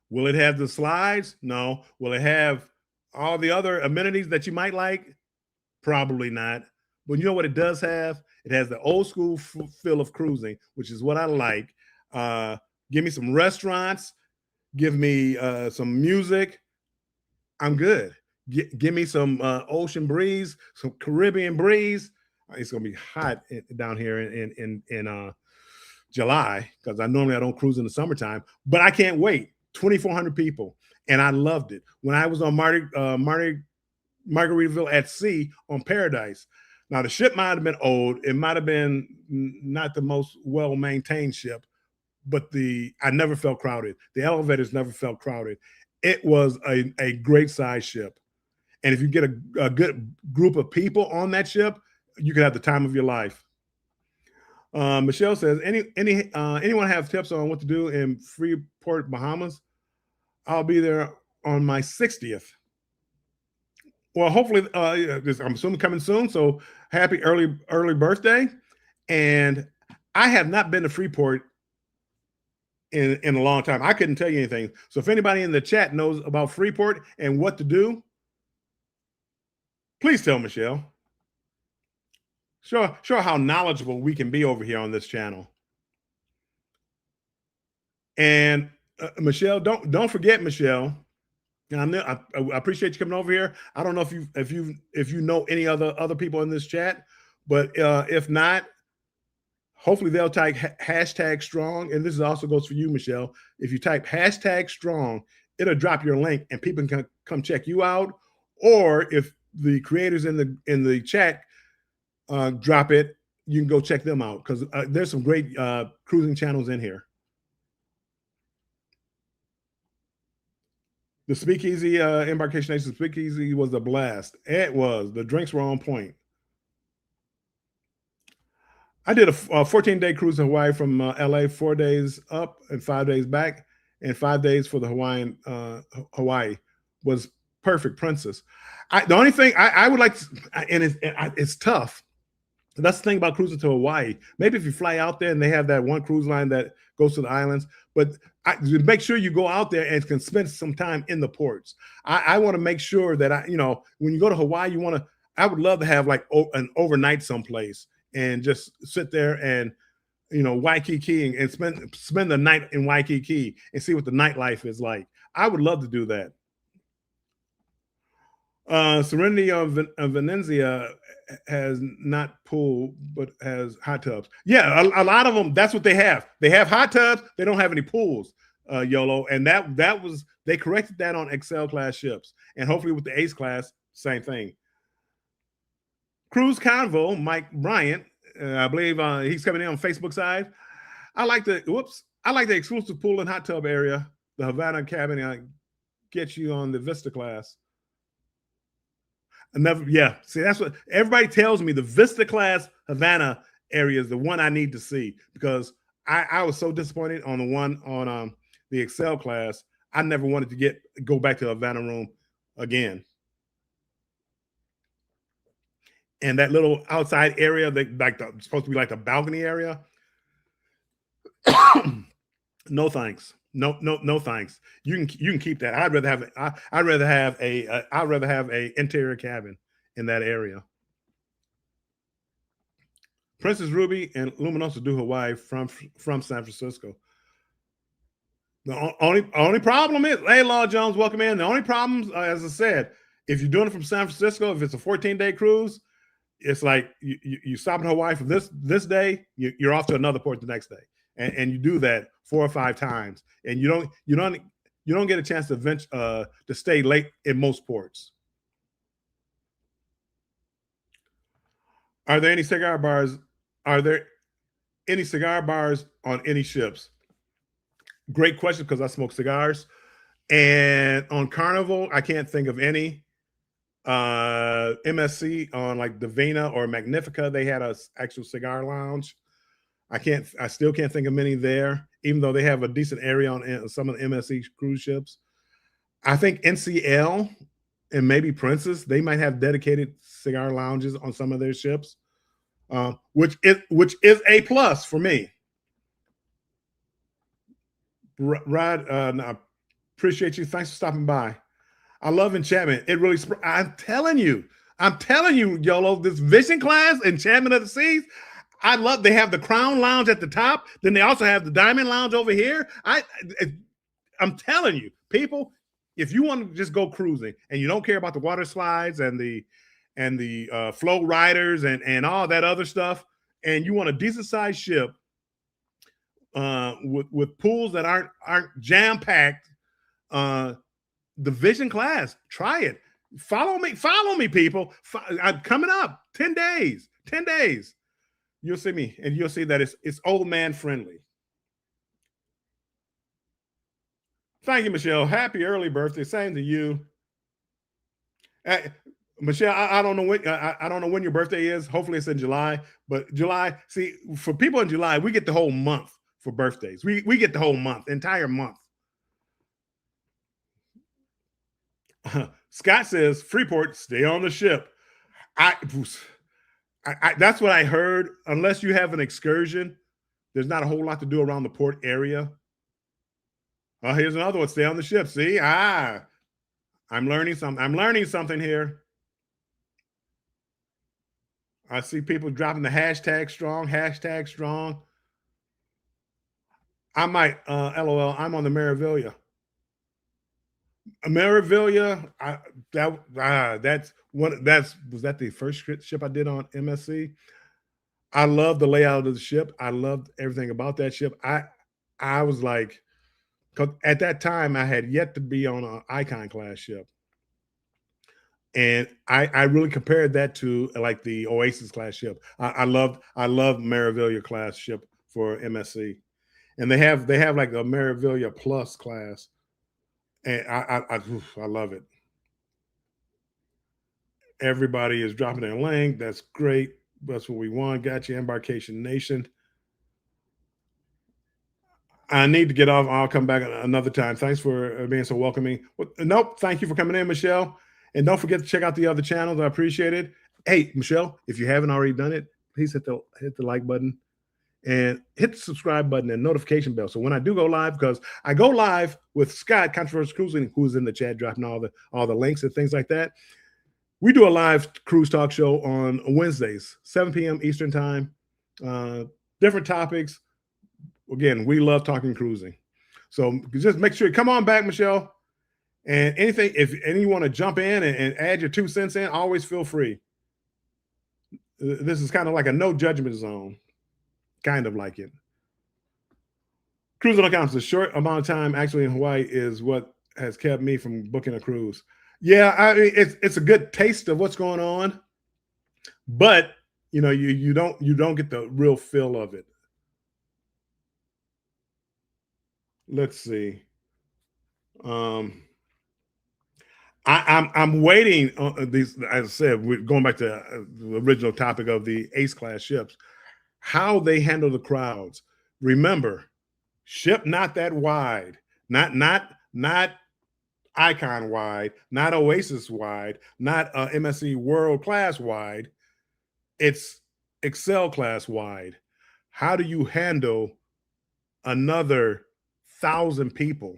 Will it have the slides? No. Will it have all the other amenities that you might like? Probably not. But you know what it does have? It has the old school feel of cruising, which is what I like. Give me some restaurants. Give me some music. I'm good. Give me some ocean breeze, some Caribbean breeze. It's going to be hot down here in July because I don't cruise in the summertime. But I can't wait. 2,400 people. And I loved it. When I was on Margaritaville at sea on Paradise. Now, the ship might have been old. It might have been not the most well-maintained ship, but I never felt crowded. The elevators never felt crowded. It was a great size ship. And if you get a good group of people on that ship, you could have the time of your life. Michelle says, anyone have tips on what to do in Freeport, Bahamas? I'll be there on my 60th. Well, hopefully, I'm assuming coming soon. So happy early birthday! And I have not been to Freeport in a long time. I couldn't tell you anything. So if anybody in the chat knows about Freeport and what to do, please tell Michelle. Show how knowledgeable we can be over here on this channel. And Michelle, don't forget, Michelle. And I appreciate you coming over here. I don't know if you know any other people in this chat, but if not, hopefully they'll type hashtag strong. And this also goes for you, Michelle. If you type hashtag strong, it'll drop your link and people can come check you out. Or if the creators in the chat drop it, you can go check them out because there's some great cruising channels in here. The Speakeasy, Embarkation Nation Speakeasy was a blast. It was. The drinks were on point. I did a 14-day cruise to Hawaii from LA, 4 days up and 5 days back, and 5 days for the Hawaii was perfect, Princess. The only thing I would like to, and it's tough. That's the thing about cruising to Hawaii. Maybe if you fly out there and they have that one cruise line that goes to the islands, but make sure you go out there and can spend some time in the ports. I want to make sure that when you go to Hawaii, I would love to have like an overnight someplace and just sit there and Waikiki and spend the night in Waikiki and see what the nightlife is like. I would love to do that. Serenity of Venezia has not pool, but has hot tubs. Yeah, a lot of them. That's what they have. They have hot tubs. They don't have any pools, YOLO. And they corrected that on Excel class ships, and hopefully with the Ace class, same thing. Cruise Carnival, Mike Bryant, I believe he's coming in on Facebook side. I like the exclusive pool and hot tub area. The Havana cabin gets you on the Vista class. See, that's what everybody tells me. The Vista class Havana area is the one I need to see because I was so disappointed on the one on the Excel class. I never wanted to go back to the Havana room again. And that little outside area that supposed to be like the balcony area. No thanks. No thanks. You can keep that. I'd rather have a interior cabin in that area. Princess Ruby and Luminosa do Hawaii from San Francisco. The only problem is, hey, Law Jones, welcome in. The only problem, as I said, if you're doing it from San Francisco, if it's a 14-day cruise, it's like you stop in Hawaii for this day, you're off to another port the next day. And you do that 4 or 5 times, and you don't get a chance to stay late in most ports. Are there any cigar bars? Are there any cigar bars on any ships? Great question, because I smoke cigars. And on Carnival, I can't think of any. MSC on like Divina or Magnifica, they had an actual cigar lounge. I still can't think of many there, even though they have a decent area on some of the MSC cruise ships. I think NCL and maybe Princess, they might have dedicated cigar lounges on some of their ships, which is a plus for me. Rod, I appreciate you. Thanks for stopping by. I love Enchantment. It really, I'm telling you, YOLO, this Vision class, Enchantment of the Seas, I love. They have the Crown Lounge at the top. Then they also have the Diamond Lounge over here. I'm telling you, people, if you want to just go cruising and you don't care about the water slides and the flow riders and all that other stuff, and you want a decent sized ship with pools that aren't jam packed, the Vision class, try it. Follow me, people. I'm coming up 10 days. You'll see me, and you'll see that it's old man friendly. Thank you, Michelle. Happy early birthday. Same to you. Michelle, I don't know when I don't know when your birthday is. Hopefully it's in July. But July, see, for people in July, we get the whole month for birthdays. We get the whole month, entire month. Scott says, Freeport, stay on the ship. I that's what I heard. Unless you have an excursion, there's not a whole lot to do around the port area. Oh, here's another one. Stay on the ship. See, I'm learning something. I'm learning something here. I see people dropping the hashtag strong, hashtag strong. I might, LOL. I'm on the Marivilia. Marivilia. That's one. Was that the first ship I did on MSC? I love the layout of the ship. I loved everything about that ship. I was like, because at that time I had yet to be on an Icon class ship, and I really compared that to like the Oasis class ship. I love Marivilia class ship for MSC, and they have like a Marivilia Plus class, and I love it. Everybody is dropping their link. That's great. That's what we want. Got you, Embarkation Nation. I need to get off. I'll come back another time. Thanks for being so welcoming. Nope. Thank you for coming in, Michelle. And don't forget to check out the other channels. I appreciate it. Hey, Michelle, if you haven't already done it, please hit the like button and hit the subscribe button and notification bell. So when I do go live, because I go live with Scott, Controversial Cruising, who's in the chat, dropping all the links and things like that. We do a live cruise talk show on Wednesdays, 7 p.m. Eastern time. Different topics. Again, we love talking cruising. So just make sure you come on back, Michelle. And anything, if you want to jump in and add your 2 cents in, always feel free. This is kind of like a no judgment zone. Kind of like it. Cruising accounts, a short amount of time actually in Hawaii is what has kept me from booking a cruise. Yeah, I mean, it's a good taste of what's going on, but you know, you don't get the real feel of it. Let's see. I'm waiting on these. As I said, we're going back to the original topic of the Ace class ships, how they handle the crowds. Remember, ship not that wide, not Icon wide, not Oasis wide, not MSC World class wide. It's Excel class wide. How do you handle another 1,000 people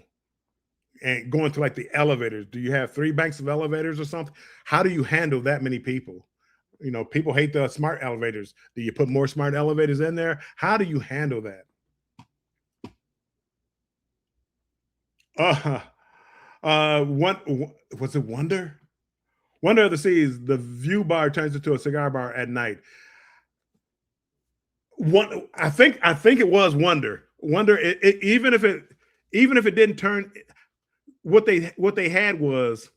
and going to like the elevators? Do you have 3 banks of elevators or something? How do you handle that many people? You know, people hate the smart elevators. Do you put more smart elevators in there? How do you handle that? Was it Wonder? Wonder of the Seas, the view bar turns into a cigar bar at night. I think it was Wonder. Wonder, even if it didn't turn, what they had was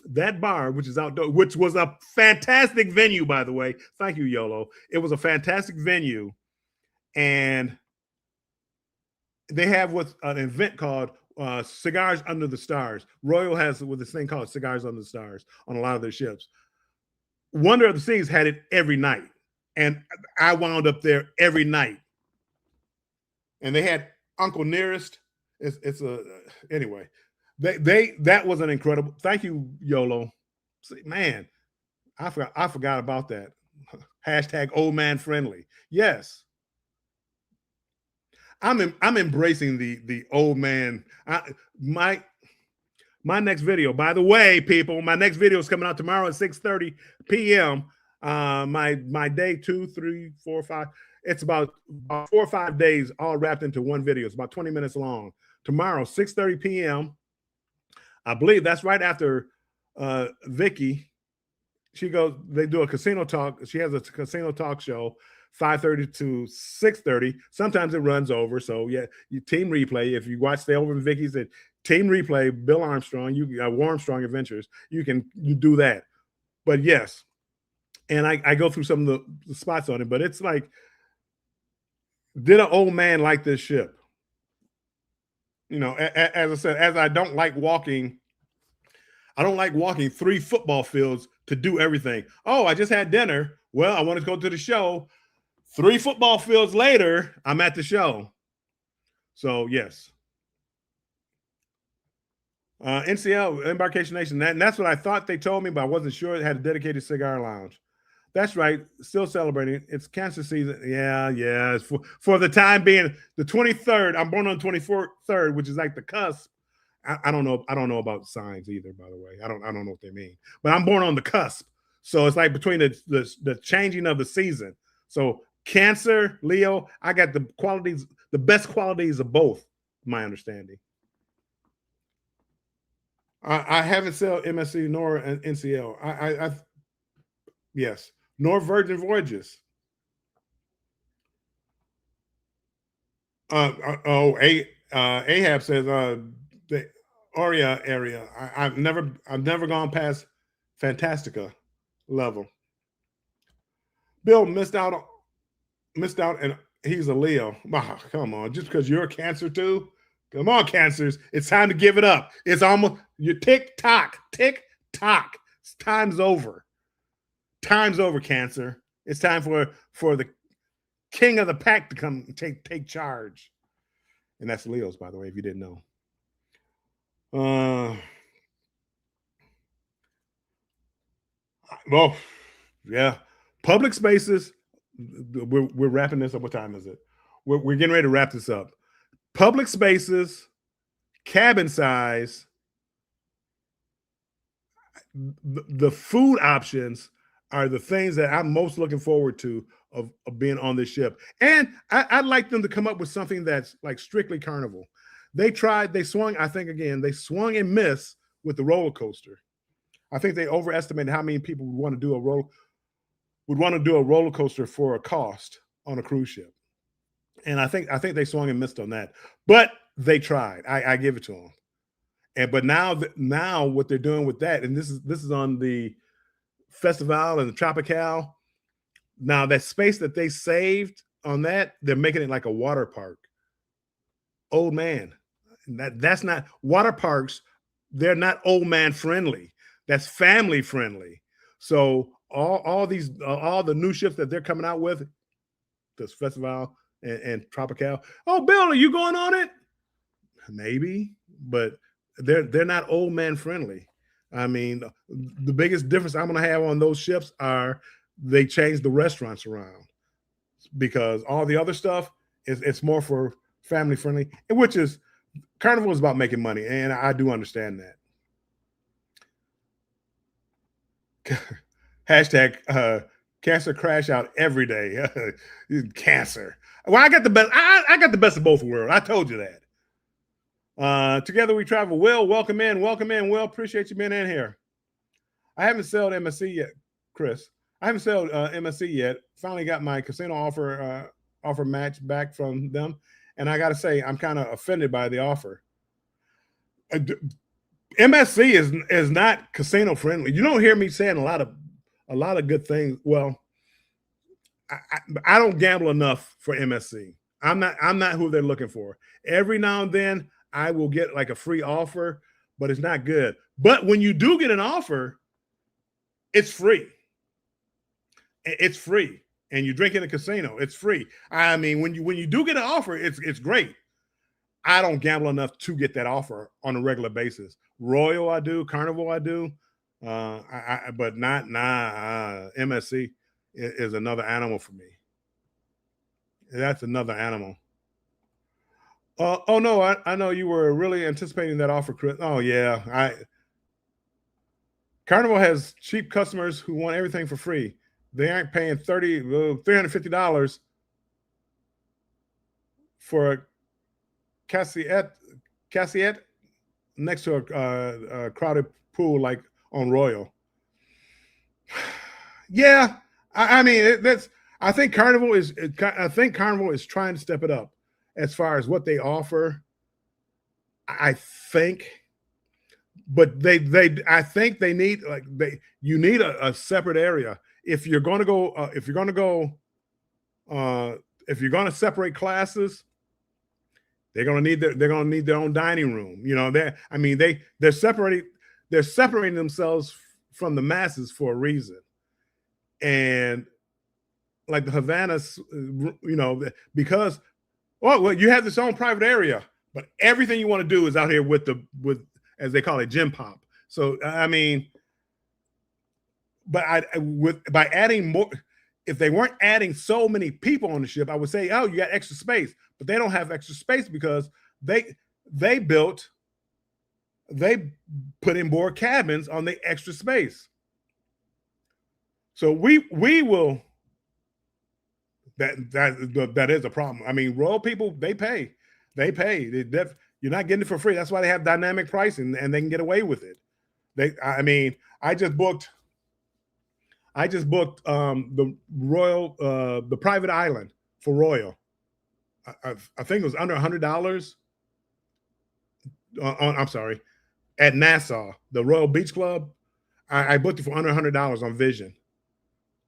that bar, which is outdoor, which was a fantastic venue, by the way. Thank you, YOLO. It was a fantastic venue, and they have what's an event called Cigars Under the Stars. Royal has with this thing called Cigars Under the Stars on a lot of their ships. Wonder of the Seas had it every night, and I wound up there every night. And they had Uncle Nearest. Anyway. That was an incredible. Thank you, YOLO. See, man, I forgot about that. Hashtag old man friendly. Yes. I'm embracing the old man. My next video, by the way, people, my next video is coming out tomorrow at 6:30 p.m. My day 2, 3, 4, 5. It's about 4 or 5 days all wrapped into one video. It's about 20 minutes long. Tomorrow, 6:30 p.m. I believe that's right after Vicky. They do a casino talk. She has a casino talk show, 5:30 to 6:30. Sometimes it runs over. So yeah, you team replay. If you watch Stay Over with Vicky's at team replay, Bill Armstrong, Armstrong Adventures, you do that. But yes, and I go through some of the spots on it, but it's like, did an old man like this ship? You know, as I said, as I don't like walking, I don't like walking 3 football fields to do everything. Oh, I just had dinner. Well, I want to go to the show. 3 football fields later, I'm at the show. So yes. NCL, Embarkation Nation. That's what I thought they told me, but I wasn't sure. It had a dedicated cigar lounge. That's right. Still celebrating. It's cancer season. Yeah. It's for the time being, the 23rd. I'm born on 24th, which is like the cusp. I don't know. I don't know about signs either, by the way. I don't know what they mean. But I'm born on the cusp. So it's like between the changing of the season. So Cancer, Leo, I got the qualities, the best qualities of both, my understanding. I haven't sailed MSC nor NCL. I yes, nor Virgin Voyages. Ahab says the Aria area. I've never gone past Fantastica level. Bill missed out, and he's a Leo. Oh, come on, just because you're a Cancer too. Come on, Cancers. It's time to give it up. It's almost your tick tock. Time's over. Time's over, Cancer. It's time for the king of the pack to come take charge. And that's Leo's, by the way, if you didn't know. Well, yeah. Public spaces. We're wrapping this up. What time is it? We're getting ready to wrap this up. Public spaces, cabin size, the food options are the things that I'm most looking forward to of being on this ship. And I'd like them to come up with something that's like strictly Carnival. They swung and missed with the roller coaster. I think they overestimated how many people would want to do a roller coaster for a cost on a cruise ship. And I think they swung and missed on that, but they tried. I give it to them. But now what they're doing with that, and this is on the Festival and the Tropical. Now that space that they saved on that, they're making it like a water park. Old man, that's not water parks. They're not old man friendly. That's family friendly. So all the new ships that they're coming out with, this Festival and Tropical. Oh, Bill, are you going on it? Maybe, but they're not old man friendly. I mean, the biggest difference I'm going to have on those ships are they changed the restaurants around, because all the other stuff it's more for family friendly, which is Carnival is about making money, and I do understand that. Hashtag Cancer crash out every day. Cancer. Well, I got the best. I got the best of both worlds. I told you that. Together we travel. Will, welcome in. Will, appreciate you being in here. I haven't sold MSC yet, Chris. I haven't sold MSC yet. Finally got my casino offer match back from them, and I got to say I'm kind of offended by the offer. MSC is not casino friendly. You don't hear me saying a lot of good things. Well, I don't gamble enough for MSC. I'm not who they're looking for. Every now and then I will get like a free offer, but it's not good. But when you do get an offer, it's free. It's free. And you drink in a casino, it's free. I mean, when you do get an offer, it's great. I don't gamble enough to get that offer on a regular basis. Royal, I do. Carnival, I do. But not MSC is another animal for me. That's another animal. Oh no, I know you were really anticipating that offer, Chris. Oh yeah, Carnival has cheap customers who want everything for free. They aren't paying $350 for a cassette next to a crowded pool like on Royal. Yeah, I mean that's. I think Carnival is trying to step it up as far as what they offer. I think, but I think they need you need a separate area if you're going to separate classes. They're going to need their own dining room. You know, they're separating. they're separating themselves from the masses for a reason. And like the Havanas, because well, you have this own private area, but everything you want to do is out here with as they call it, gym pop. So I mean, but by adding more, if they weren't adding so many people on the ship, I would say, oh, you got extra space, but they don't have extra space because they put in more cabins on the extra space. So we will. That is a problem. I mean, royal people, they pay. You're not getting it for free. That's why they have dynamic pricing and they can get away with it. I just booked the royal, the private island for royal. I think it was under $100. I'm sorry, at Nassau, the Royal Beach Club. I booked it for under $100 on Vision.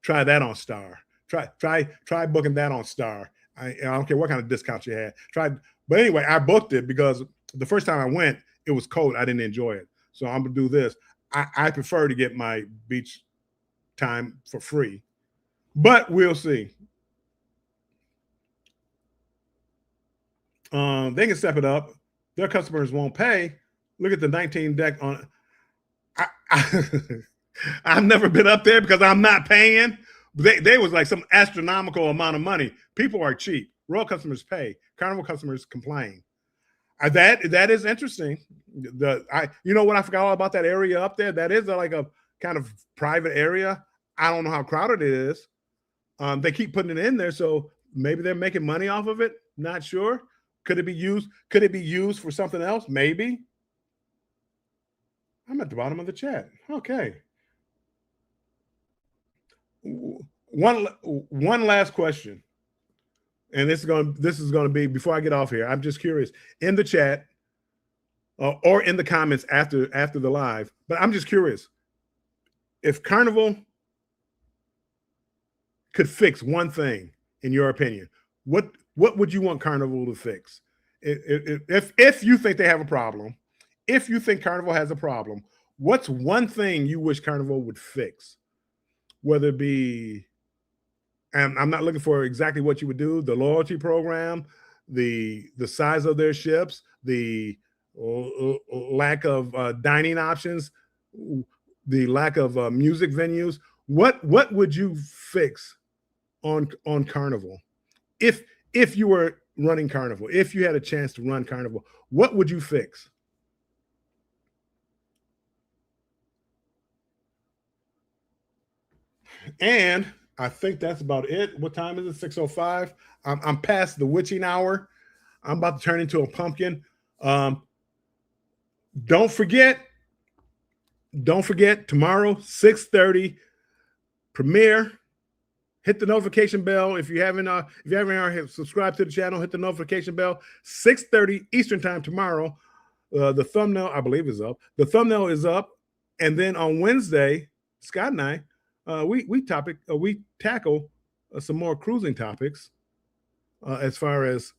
Try that on Star. Try booking that on Star. I don't care what kind of discount you had. But anyway, I booked it because the first time I went, it was cold. I didn't enjoy it. So I'm gonna do this. I prefer to get my beach time for free, but we'll see. They can step it up. Their customers won't pay. Look at the 19 deck on. I've never been up there because I'm not paying. They was like some astronomical amount of money. People are cheap. Royal customers pay. Carnival customers complain. That is interesting. You know what? I forgot all about that area up there. That is like a kind of private area. I don't know how crowded it is. They keep putting it in there, so maybe they're making money off of it. Not sure. Could it be used? Could it be used for something else? Maybe. I'm at the bottom of the chat. Okay. One last question, and this is going to be before I get off here. I'm just curious in the chat or in the comments after the live. But I'm just curious if Carnival could fix one thing, in your opinion, what would you want Carnival to fix? If you think they have a problem, if you think Carnival has a problem, what's one thing you wish Carnival would fix? Whether it be, and I'm not looking for exactly what you would do, the loyalty program, the size of their ships, the lack of dining options, the lack of music venues. What would you fix on Carnival? If you were running Carnival, if you had a chance to run Carnival, what would you fix? And I think that's about it. What time is it? 6:05. I'm past the witching hour. I'm about to turn into a pumpkin. Don't forget tomorrow, 6:30, premiere. Hit the notification bell. If you haven't already subscribed to the channel, hit the notification bell. 6:30 Eastern time tomorrow. The thumbnail, I believe, is up. The thumbnail is up. And then on Wednesday, Scott and I, we tackle some more cruising topics as far as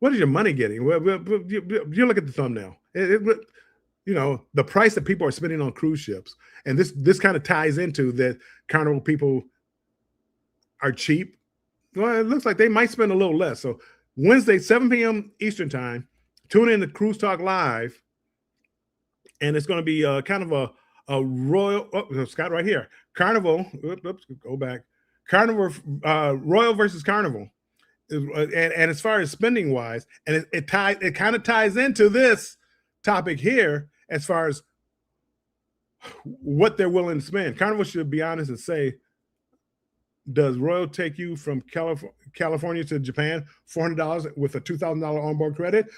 what is your money getting? Well, you look at the thumbnail. The price that people are spending on cruise ships, and this kind of ties into that Carnival people are cheap. Well, it looks like they might spend a little less. So Wednesday, 7 p.m. Eastern time, tune in to Cruise Talk Live, and it's going to be kind of a royal. Oh, Scott, right here, Carnival. Oops, go back. Carnival, Royal versus Carnival, and as far as spending wise, and it kind of ties into this topic here as far as what they're willing to spend. Carnival should be honest and say, does Royal take you from California to Japan $400 with a $2,000 onboard credit?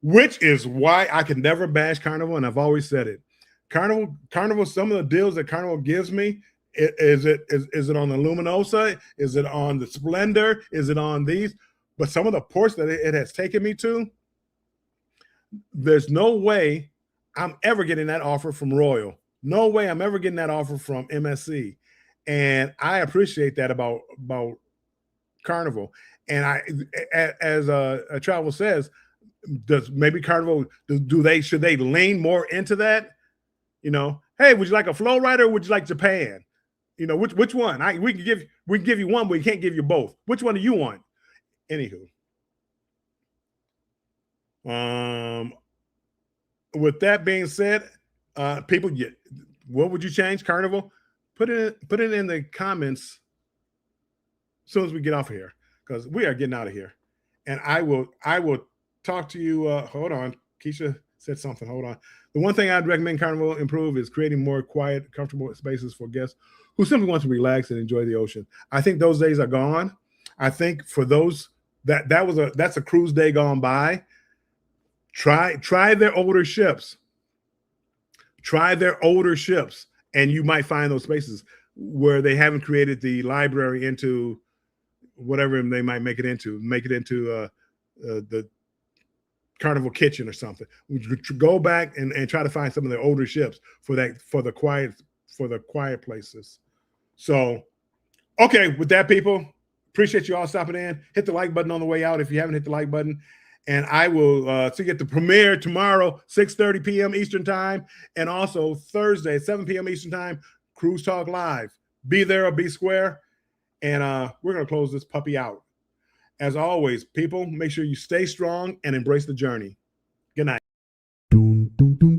Which is why I can never bash Carnival, and I've always said it. Carnival, some of the deals that Carnival gives me, is it on the Luminosa? Is it on the Splendor? Is it on these? But some of the ports that it has taken me to, there's no way I'm ever getting that offer from Royal. No way I'm ever getting that offer from MSC. And I appreciate that about Carnival. And as a travel says, Does maybe Carnival should they lean more into that? You know, hey, would you like a flow rider or would you like Japan? You know, which one? We can give you one, but we can't give you both. Which one do you want? Anywho. With that being said, people, what would you change, Carnival? Put it in the comments as soon as we get off of here, because we are getting out of here. And I will talk to you. Hold on. Keisha said something. Hold on. The one thing I'd recommend Carnival improve is creating more quiet, comfortable spaces for guests who simply want to relax and enjoy the ocean. I think those days are gone. I think for those that's a cruise day gone by. Try their older ships. Try their older ships, and you might find those spaces where they haven't created the library into whatever they might make it into. Make it into the Carnival kitchen or something. Go back and try to find some of their older ships for the quiet places. So, okay, with that, people, appreciate you all stopping in. Hit the like button on the way out if you haven't hit the like button. And I will see you at the premiere tomorrow, 6:30 p.m. Eastern time, and also Thursday, 7 p.m. Eastern time, Cruise Talk Live. Be there or be square. And we're going to close this puppy out. As always, people, make sure you stay strong and embrace the journey. Good night. Bum, bum, bum.